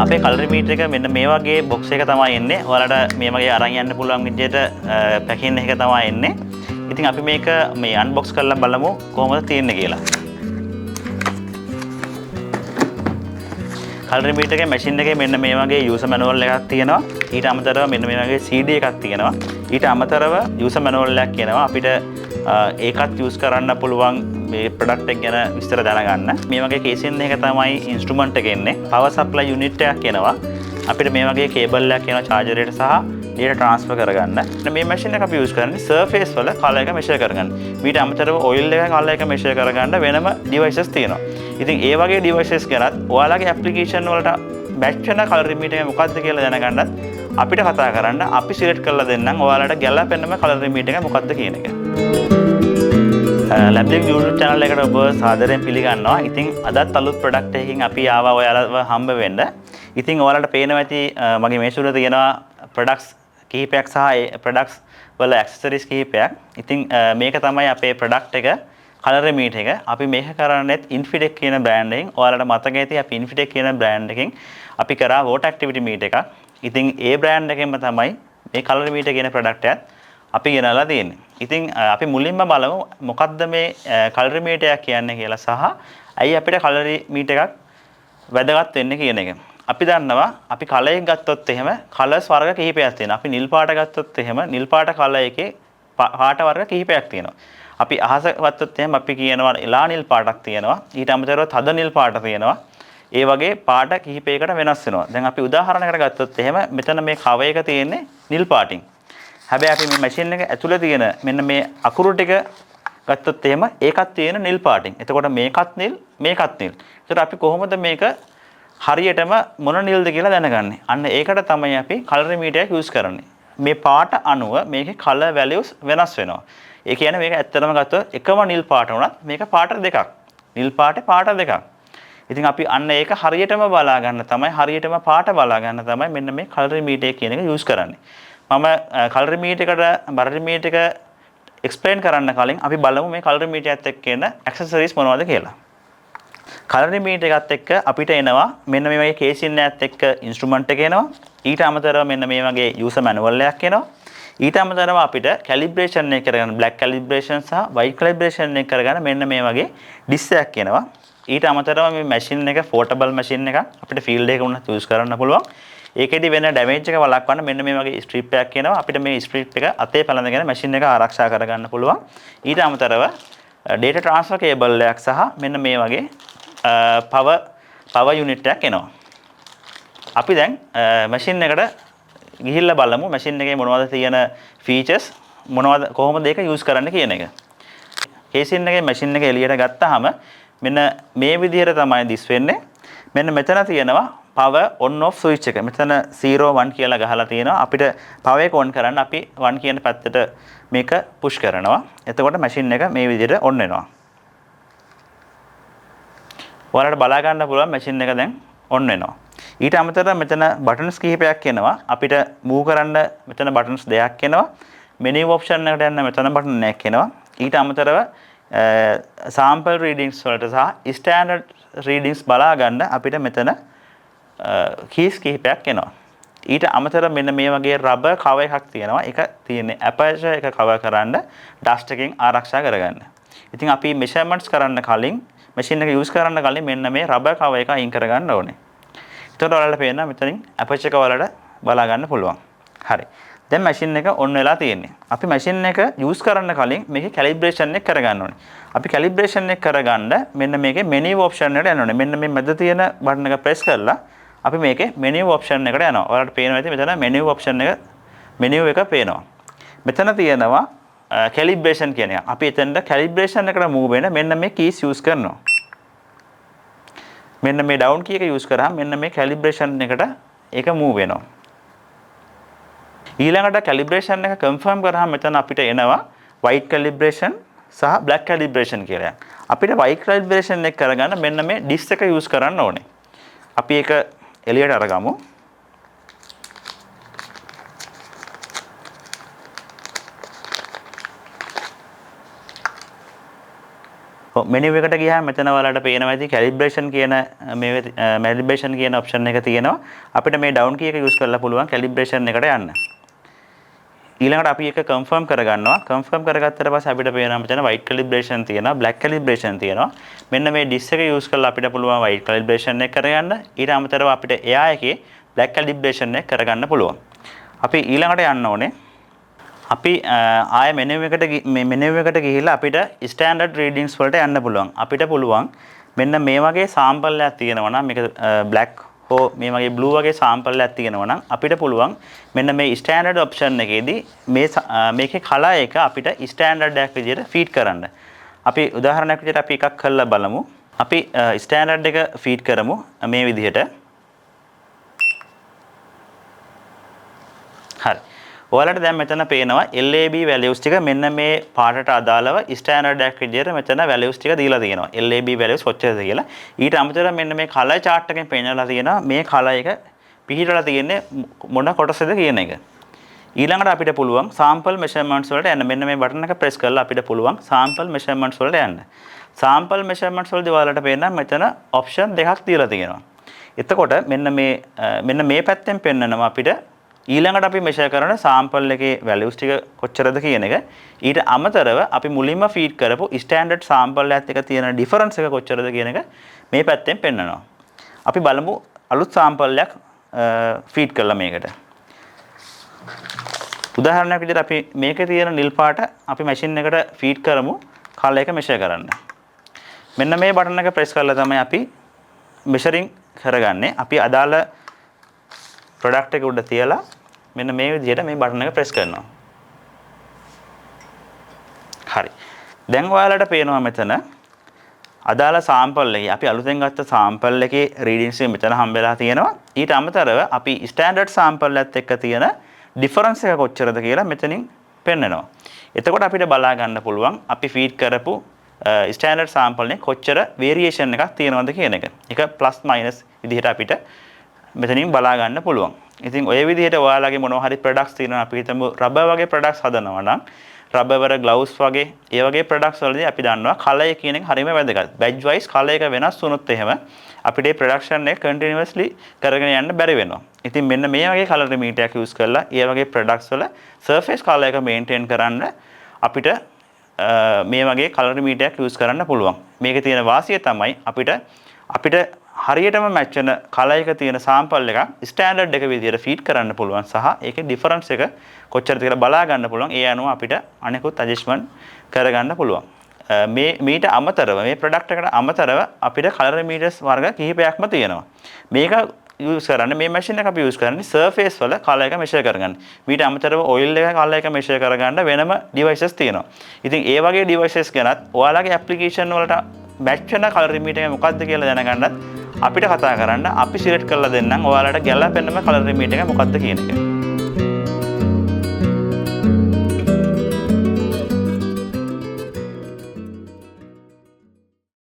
අපේ කලරිමීටර් එක මෙන්න මේ වගේ බොක්ස් එක තමයි එන්නේ. ඔයාලට මේ වගේ අරන් යන්න පුළුවන් විදිහට පැකින් එක තමයි එන්නේ. ඉතින් අපි මේක මේ අන්බොක්ස් කරලා බලමු කොහොමද තියෙන්නේ කියලා. කලරිමීටර් එකේ මැෂින් එකේ මෙන්න මේ වගේ යූසර් මැනුවල් එකක් තියෙනවා. ඊට අමතරව මෙන්න මේ වගේ CD එකක් තියෙනවා. ඊට අමතරව යූසර් මැනුවල් එකක් කියනවා අපිට ඒකත් යූස් කරන්න පුළුවන් මේ ප්‍රොඩක්ට් එක ගැන විස්තර දැනගන්න. මේ වගේ කේසින් එක තමයි ඉන්ස්ට්‍රුමන්ට් එක එන්නේ. පවර් සප්ලයි යුනිට් එකක් එනවා. අපිට මේ වගේ කේබල් එකක් එනවා චාර්ජර් එකට සහ data transfer කරගන්න. මේ මැෂින් එක අපි යූස් කරන්නේ සර්ෆේස් වල කලර් එක මෙෂර් කරගන්න. ඊට අමතරව ඔයිල් එක කලර් එක මෙෂර් කරගන්න වෙනම ඩිවයිසස් තියෙනවා. ඉතින් ඒ වගේ ඩිවයිසස් ගැනත් ඔයාලගේ ඇප්ලිකේෂන් වලට බැච් වෙන කලරිමීටර් එක මොකක්ද කියලා දැනගන්නත් අපිට කතා කරන්න. අපි සිලෙක්ට් කරලා දෙන්නම් ඔයාලට ගැළපෙන්නම කලරිමීටර් එක මොකක්ද කියන එක. ලැබ්ලික් YouTube channel එකට ඔබ සාදරයෙන් පිළිගන්නවා. ඉතින් අදත් අලුත් ප්‍රොඩක්ට් එකකින් අපි ආවා ඔයාලව හම්බ වෙන්න. ඉතින් ඔයාලට පේනවා ඇති මගේ මේසුර තියෙනවා ප්‍රොඩක්ට්ස් කිහිපයක් සහ ඒ ප්‍රොඩක්ට්ස් වල ඇක්සසරිස් කිහිපයක්. ඉතින් මේක තමයි අපේ ප්‍රොඩක්ට් එක කලරිමීටර් එක. අපි මේක කරන්නේත් Infitech කියන බ්‍රෑන්ඩ් එකෙන්. ඔයාලට මතක ඇති අපි Infitech කියන බ්‍රෑන්ඩ් එකෙන් අපි කරා water activity meter එකක්. ඉතින් ඒ බ්‍රෑන්ඩ් එකෙන්ම තමයි මේ කලරිමීටර් කියන ප්‍රොඩක්ට් එකත් අපි ගෙනලා තියෙන්නේ. ඉතින් අපි මුලින්ම බලමු මොකක්ද මේ කලරිමීටර් එක කියන්නේ කියලා සහ ඇයි අපිට කලරිමීටර් එකක් වැදගත් වෙන්නේ කියන එක. අපි දන්නවා අපි කලර් එක ගත්තොත් එහෙම කලර්ස් වර්ග කිහිපයක් තියෙනවා. අපි නිල් පාට ගත්තොත් එහෙම නිල් පාට කලර් එකේ පාට වර්ග කිහිපයක් තියෙනවා. අපි අහස ගත්තොත් එහෙම අපි කියනවා එලා නිල් පාටක් තියෙනවා. ඊට අමතරව තද නිල් පාට තියෙනවා. ඒ වගේ පාට කිහිපයකට වෙනස් වෙනවා. දැන් අපි උදාහරණයකට ගත්තොත් එහෙම මෙතන මේ කව එක තියෙන්නේ නිල් පාටින්. හැබැයි අපි මේ මැෂින් එක ඇතුලේ තියෙන මෙන්න මේ අකුරු ටික ගත්තොත් එහෙම ඒකත් තියෙන නිල් පාටින්. එතකොට මේකත් නිල් මේකත් නිල්. ඒතර අපි කොහොමද මේක හරියටම මොන නිල්ද කියලා දැනගන්නේ? අන්න ඒකට තමයි අපි කලරිමීටර් එක යූස් කරන්නේ. මේ පාට අනුව මේකේ කලර් වැලියුස් වෙනස් වෙනවා. ඒ කියන්නේ මේක ඇත්තටම ගත්තොත් එකම නිල් පාට වුණත් මේක පාට දෙකක්. නිල් පාටේ පාට දෙකක්. ඉතින් අපි අන්න ඒක හරියටම බලා ගන්න තමයි හරියටම පාට බලා ගන්න තමයි මෙන්න මේ කලරිමීටර් කියන එක යූස් කරන්නේ. මම කලරිමීටර් එක එක්ස්ප්ලেইন කරන්න කලින් අපි බලමු මේ කලරිමීටර් එකත් එක්ක එන ඇක්සසරිස් මොනවද කියලා. කලරිමීටර් එකත් එක්ක අපිට එනවා මෙන්න මේ වගේ කේසින් එකත් එක්ක ඉන්ස්ට්‍රුමන්ට් එක එනවා. ඊට අමතරව මෙන්න මේ වගේ යූසර් මැනුවල් එකක් එනවා. ඊට අමතරව අපිට කැලිබ්‍රේෂන් එක කරගන්න බ්ලැක් කැලිබ්‍රේෂන් සහ වයිට් කැලිබ්‍රේෂන් එක කරගන්න මෙන්න මේ වගේ ඩිස් එකක් එනවා. ඊට අමතරව මේ මැෂින් එක පෝටබල් මැෂින් එකක් අපිට ෆීල්ඩ් එකක උනත් යූස් කරන්න පුළුවන්. ඒකෙදි වෙන ඩැමේජ් එක වළක්වන්න මෙන්න මේ වගේ ස්ට්‍රිප් එකක් එනවා. අපිට මේ ස්ට්‍රිප් එක අතේ පැලඳගෙන මැෂින් එක ආරක්ෂා කරගන්න පුළුවන්. ඊට අමතරව data transfer cable එකක් සහ මෙන්න මේ වගේ power unit එකක් එනවා. අපි දැන් මැෂින් එකට ගිහිල්ලා බලමු මැෂින් එකේ මොනවද තියෙන ෆීචර්ස් මොනවද කොහොමද ඒක යූස් කරන්න කියන එක. කේසින් එකේ මැෂින් එක එළියට ගත්තාම මෙන්න මේ විදිහට තමයි දිස් වෙන්නේ. මෙන්න මෙතන තියෙනවා power on off switch එක. මෙතන 0 1 කියලා ගහලා තියෙනවා. අපිට power එක on කරන්න අපි 1 කියන පැත්තට මේක push කරනවා. එතකොට මැෂින් එක මේ විදිහට on වෙනවා. ඔයාලට බලා ගන්න පුළුවන් මැෂින් එක දැන් on වෙනවා. ඊට අමතරව මෙතන බටන්ස් කිහිපයක් එනවා. අපිට move කරන්න මෙතන බටන්ස් දෙකක් එනවා. menu option එකට යන්න මෙතන බටන් එකක් එනවා. ඊට අමතරව sample readings වලට සහ standard readings බලා ගන්න අපිට මෙතන keys කිහිපයක් එනවා. ඊට අමතරව මෙන්න මේ වගේ rubber cover එකක් තියෙනවා. ඒක තියෙන්නේ aperture එක cover කරන්න dust එකෙන් ආරක්ෂා කරගන්න. ඉතින් අපි measurements කරන්න කලින් machine එක use කරන්න කලින් මෙන්න මේ rubber cover එක අයින් කරගන්න ඕනේ. එතකොට ඔයාලට පේනවා මෙතනින් aperture එක වලට බලා ගන්න පුළුවන්. හරි. දැන් මැෂින් එක ඔන් වෙලා තියෙන්නේ. අපි මැෂින් එක යූස් කරන්න කලින් මේකේ කැලිබ්‍රේෂන් එක කරගන්න ඕනේ. අපි කැලිබ්‍රේෂන් එක කරගන්න මෙන්න මේකේ මෙනු ඔප්ෂන් එකට යන්න ඕනේ. මෙන්න මේ මැද තියෙන බටන් එක ප්‍රෙස් කරලා අපි මේකේ මෙනු ඔප්ෂන් එකට යනවා. ඔයාලට පේනවා ඇති මෙතන මෙනු ඔප්ෂන් එක මෙනු එක පේනවා. මෙතන තියෙනවා කැලිබ්‍රේෂන් කියන එක. අපි එතනට කැලිබ්‍රේෂන් එකට මූව් වෙන මෙන්න මේ කීස් යූස් කරනවා. මෙන්න මේ ඩවුන් කී එක යූස් කරාම මෙන්න මේ කැලිබ්‍රේෂන් එකට ඒක මූව් වෙනවා. ඊළඟට කැලිබ්‍රේෂන් එක කන්ෆර්ම් කරාම මෙතන අපිට එනවා white calibration සහ black calibration කියලා. අපිට white calibration එක කරගන්න මෙන්න මේ disk එක use කරන්න ඕනේ. අපි ඒක එළියට අරගමු. මෙනු එකට ගියාම මෙතන ඔයාලට පේනවා ඇති කැලිබ්‍රේෂන් කියන මේ කැලිබ්‍රේෂන් කියන ඔප්ෂන් එක තියෙනවා. අපිට මේ ඩවුන් කී එක යූස් කරලා පුළුවන් කැලිබ්‍රේෂන් එකට යන්න. ඊළඟට අපි එක කන්ෆර්ම් කරගන්නවා. කන්ෆර්ම් කරගත්තට පස්සේ අපිට පේනවා මෙතන white calibration තියෙනවා, black calibration තියෙනවා. මෙන්න මේ disk එක යූස් කරලා අපිට පුළුවන් white calibration එක කරගන්න. ඊට අමතරව අපිට එයා එකේ black calibration එක කරගන්න පුළුවන්. අපි ඊළඟට යන්න ඕනේ. අපි ආය මෙනු එකට ගිහිල්ලා අපිට ස්ටෑන්ඩඩ් රීඩින්ග්ස් වලට යන්න පුළුවන්. අපිට පුළුවන් මෙන්න මේ වගේ සාම්පල් එකක් තියෙනවා නම් මේක black හෝ මේ වගේ blue වගේ සාම්පල් එකක් තියෙනවා නම් අපිට පුළුවන් මෙන්න මේ ස්ටෑන්ඩඩ් ඔප්ෂන් එකේදී මේකේ කලර් එක අපිට ස්ටෑන්ඩඩ් එකක් විදිහට ෆීඩ් කරන්න. අපි උදාහරණයක් විදිහට අපි එකක් කරලා බලමු. අපි ස්ටෑන්ඩඩ් එක ෆීඩ් කරමු මේ විදිහට. හරි. ඔයාලට දැන් මෙතන පේනවා LAB values ටික මෙන්න මේ පාටට අදාළව ස්ටෑන්ඩඩ් එකක් විදිහට මෙතන values ටික දීලා තියෙනවා. LAB values කොච්චරද කියලා. ඊට අමතරව මෙන්න මේ color chart එකෙන් පෙන්නලා තියෙනවා මේ color එක පිහිටලා තියෙන්නේ මොන කොටසද කියන එක. ඊළඟට අපිට පුළුවන් sample measurements වලට යන්න. මෙන්න මේ බටන් එක press කරලා අපිට පුළුවන් sample measurements වලට යන්න. sample measurements වලදී ඔයාලට පේනවා මෙතන option දෙකක් දීලා තියෙනවා. එතකොට මෙන්න මේ පැත්තෙන් පෙන්නනවා අපිට ඊළඟට අපි මෙෂර් කරන සාම්පල් එකේ වැලියුස් ටික කොච්චරද කියන එක. ඊට අමතරව අපි මුලින්ම ෆීඩ් කරපු ස්ටෑන්ඩඩ් සාම්පල් එකත් එක්ක තියෙන ඩිෆරන්ස් එක කොච්චරද කියන එක මේ පැත්තෙන් පෙන්නනවා. අපි බලමු අලුත් සාම්පල් එකක් ෆීඩ් කරලා මේකට. උදාහරණයක් විදිහට අපි මේකේ තියෙන නිල් පාට අපි මැෂින් එකට ෆීඩ් කරමු කලර් එක මෙෂර් කරන්න. මෙන්න මේ බටන් එක ප්‍රෙස් කරලා තමයි අපි මෙෂරින් කරගන්නේ. අපි අදාළ ප්‍රොඩක්ට් එක උඩ තියලා මෙන්න මේ විදිහට මේ බටන් එක ප්‍රෙස් කරනවා. හරි. දැන් ඔයාලට පේනවා මෙතන අදාළ සාම්පල් එකේ අපි අලුතෙන් ගත්ත සාම්පල් එකේ රීඩින්ග්ස් මෙතන හම්බෙලා තියෙනවා. ඊට අමතරව අපි ස්ටෑන්ඩඩ් සාම්පල් එකත් එක්ක තියෙන ඩිෆරන්ස් එක කොච්චරද කියලා මෙතනින් පෙන්නනවා. එතකොට අපිට බලා ගන්න පුළුවන් අපි ෆීඩ් කරපු ස්ටෑන්ඩඩ් සාම්පල් එකේ කොච්චර වේරියේෂන් එකක් තියෙනවද කියන එක. ඒක ප්ලස් මයිනස් විදිහට අපිට මෙතනින් බලා ගන්න පුළුවන්. ඉතින් ඔය විදිහට ඔයාලගේ මොනවා හරි ප්‍රොඩක්ට්ස් තියෙනවා අපි හිතමු රබර් වගේ ප්‍රොඩක්ට්ස් හදනවා නම් රබර් ග්ලව්ස් වගේ ඒ වගේ ප්‍රොඩක්ට්ස් වලදී අපි දන්නවා කලර් කියන එක හරියම වැදගත්. බැජ් වයිස් කලර් එක වෙනස් වුණොත් එහෙම අපිට මේ ප්‍රොඩක්ෂන් එක කන්ටිනියස්ලි කරගෙන යන්න බැරි වෙනවා. ඉතින් මෙන්න මේ වගේ කලර් මීටරයක් යූස් කරලා ඒ වගේ ප්‍රොඩක්ට්ස් වල සර්ෆේස් කලර් එක මේන්ටේන් කරන්න අපිට මේ වගේ කලර් මීටරයක් යූස් කරන්න පුළුවන්. මේකේ තියෙන වාසිය තමයි අපිට හරියටම මැච් වෙන කලර් එක තියෙන සාම්පල් එකක් ස්ටෑන්ඩඩ් එක විදිහට ෆීඩ් කරන්න පුළුවන් සහ ඒකේ ඩිෆරන්ස් එක කොච්චරද කියලා බලා ගන්න පුළුවන්. ඒ අනුව අපිට අනෙකුත් ඇඩ්ජස්ට්මන්ට් කරගන්න පුළුවන්. මීට අමතරව මේ ප්‍රොඩක්ට් එකට අමතරව අපිට කලර් මීටර්ස් වර්ග කිහිපයක්ම තියෙනවා. මේක යූස් කරන්නේ මේ මැෂින් එක අපි යූස් කරන්නේ සර්ෆේස් වල කලර් එක මෙෂර් කරගන්න. මීට අමතරව ඔයිල් එක කලර් එක මෙෂර් කරගන්න වෙනම ඩිවයිසස් තියෙනවා. ඉතින් ඒ වගේ ඩිවයිසස් ගැනත් ඔයාලගේ ඇප්ලිකේෂන් වලට මැච් වෙන කලර් මීටර් එක මොකක්ද කියලා දැනගන්නත් අපිට කතා කරන්න අපි සිලෙක්ට් කරලා දෙන්නම් ඔයාලට ගැළපෙන්නම කලර් මීටර් එක මොකක්ද කියන එක.